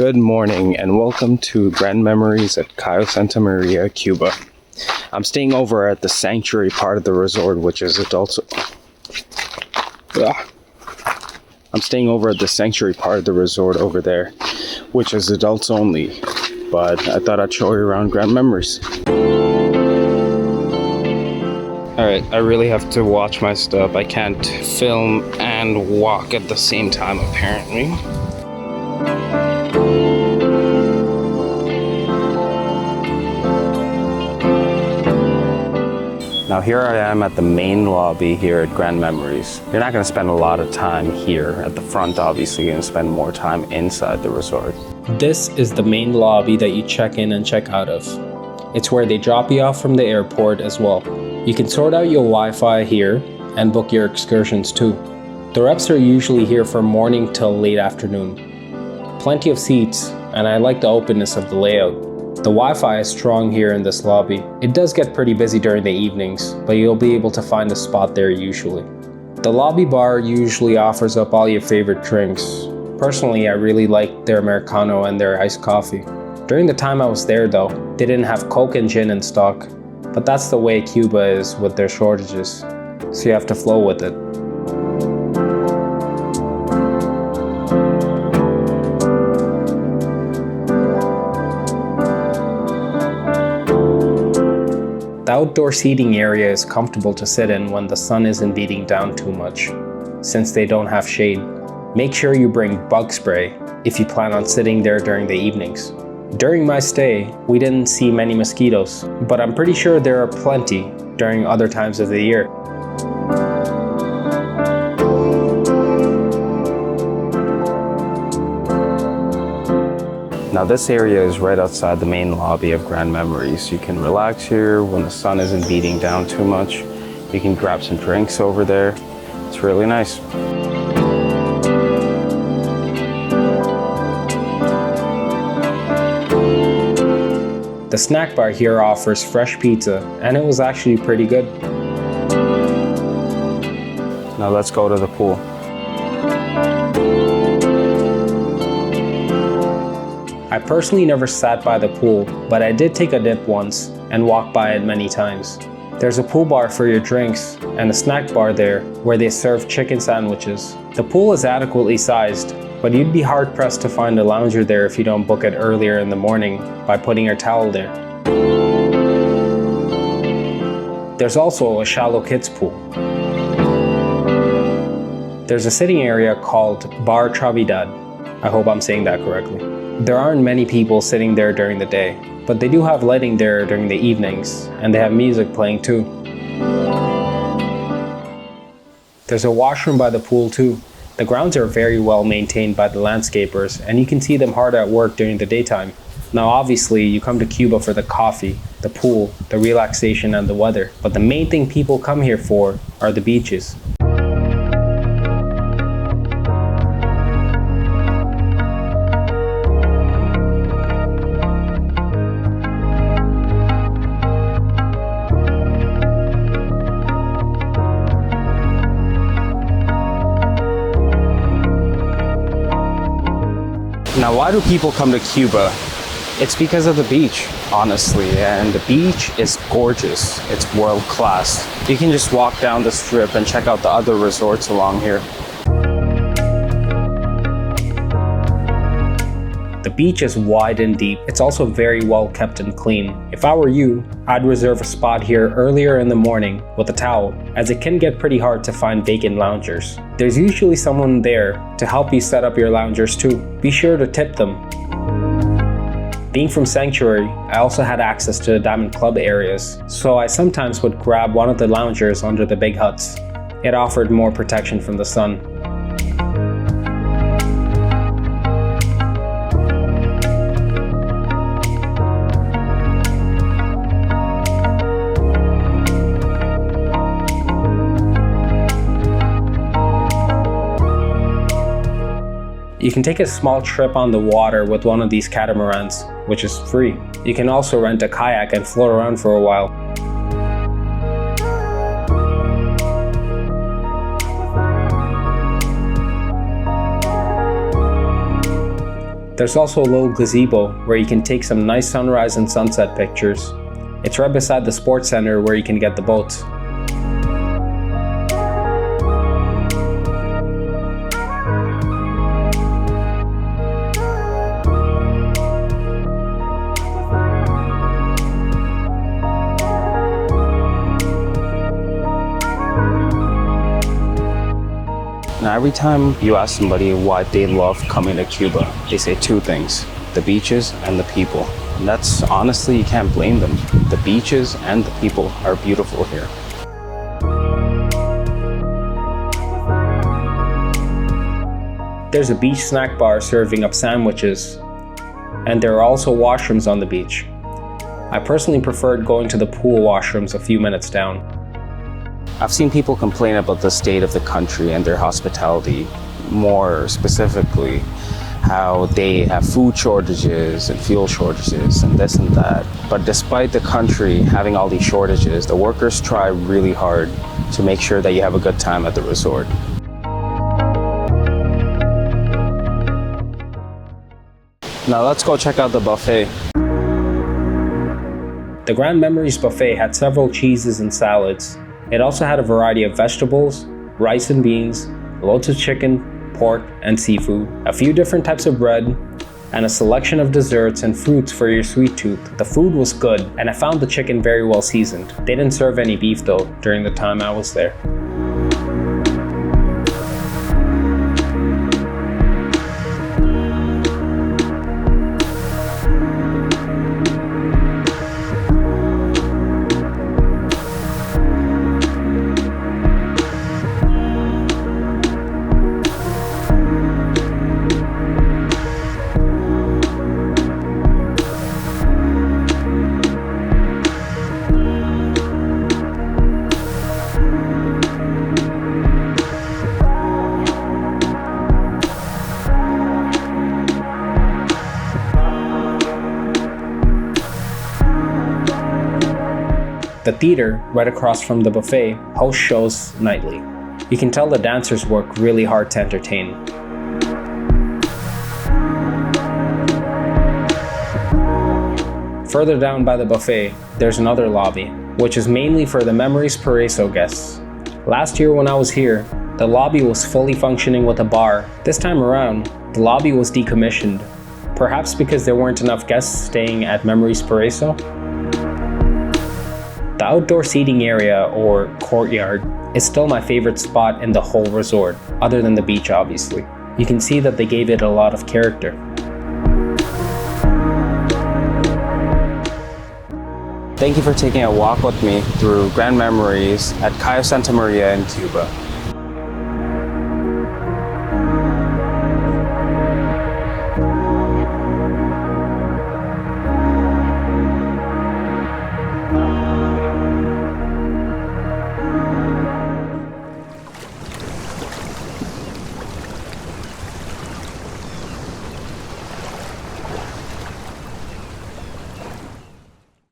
Good morning and welcome to Grand Memories at Cayo Santa Maria, Cuba. I'm staying over at the sanctuary part of the resort, which is adults. I'm staying over at the sanctuary part of the resort over there, which is adults only. But I thought I'd show you around Grand Memories. Alright, I really have to watch my stuff. I can't film and walk at the same time, apparently. Now here I am at the main lobby here at Grand Memories. You're not going to spend a lot of time here at the front, obviously. You're going to spend more time inside the resort. This is the main lobby that you check in and check out of. It's where they drop you off from the airport as well. You can sort out your Wi-Fi here and book your excursions too. The reps are usually here from morning till late afternoon. Plenty of seats, and I like the openness of the layout. The Wi-Fi is strong here in this lobby. It does get pretty busy during the evenings, but you'll be able to find a spot there usually. The lobby bar usually offers up all your favorite drinks. Personally, I really like their Americano and their iced coffee. During the time I was there though, they didn't have Coke and gin in stock, but that's the way Cuba is with their shortages, so you have to flow with it. The outdoor seating area is comfortable to sit in when the sun isn't beating down too much, since they don't have shade. Make sure you bring bug spray if you plan on sitting there during the evenings. During my stay, we didn't see many mosquitoes, but I'm pretty sure there are plenty during other times of the year. Now this area is right outside the main lobby of Grand Memories. You can relax here when the sun isn't beating down too much. You can grab some drinks over there. It's really nice. The snack bar here offers fresh pizza, and it was actually pretty good. Now let's go to the pool. I personally never sat by the pool, but I did take a dip once and walked by it many times. There's a pool bar for your drinks and a snack bar there where they serve chicken sandwiches. The pool is adequately sized, but you'd be hard pressed to find a lounger there if you don't book it earlier in the morning by putting your towel there. There's also a shallow kids pool. There's a sitting area called Bar Travidad. I hope I'm saying that correctly. There aren't many people sitting there during the day, but they do have lighting there during the evenings, and they have music playing too. There's a washroom by the pool too. The grounds are very well maintained by the landscapers, and you can see them hard at work during the daytime. Now obviously you come to Cuba for the coffee, the pool, the relaxation and the weather, but the main thing people come here for are the beaches. Now, why do people come to Cuba? It's because of the beach, honestly, and the beach is gorgeous. It's world class. You can just walk down the strip and check out the other resorts along here. The beach is wide and deep. It's also very well kept and clean. If I were you, I'd reserve a spot here earlier in the morning with a towel, as it can get pretty hard to find vacant loungers. There's usually someone there to help you set up your loungers too. Be sure to tip them. Being from Sanctuary, I also had access to the Diamond Club areas, so I sometimes would grab one of the loungers under the big huts. It offered more protection from the sun. You can take a small trip on the water with one of these catamarans, which is free. You can also rent a kayak and float around for a while. There's also a little gazebo where you can take some nice sunrise and sunset pictures. It's right beside the sports center where you can get the boats. Now, every time you ask somebody why they love coming to Cuba, they say two things: the beaches and the people. And that's honestly, you can't blame them. The beaches and the people are beautiful here. There's a beach snack bar serving up sandwiches, and there are also washrooms on the beach. I personally preferred going to the pool washrooms a few minutes down. I've seen people complain about the state of the country and their hospitality, more specifically how they have food shortages and fuel shortages and this and that. But despite the country having all these shortages, the workers try really hard to make sure that you have a good time at the resort. Now let's go check out the buffet. The Grand Memories buffet had several cheeses and salads. It also had a variety of vegetables, rice and beans, loads of chicken, pork, and seafood, a few different types of bread, and a selection of desserts and fruits for your sweet tooth. The food was good, and I found the chicken very well seasoned. They didn't serve any beef though during the time I was there. The theater, right across from the buffet, hosts shows nightly. You can tell the dancers work really hard to entertain. Further down by the buffet, there's another lobby, which is mainly for the Memories Paraiso guests. Last year when I was here, the lobby was fully functioning with a bar. This time around, the lobby was decommissioned, perhaps because there weren't enough guests staying at Memories Paraiso. The outdoor seating area, or courtyard, is still my favorite spot in the whole resort, other than the beach obviously. You can see that they gave it a lot of character. Thank you for taking a walk with me through Grand Memories at Cayo Santa Maria in Cuba.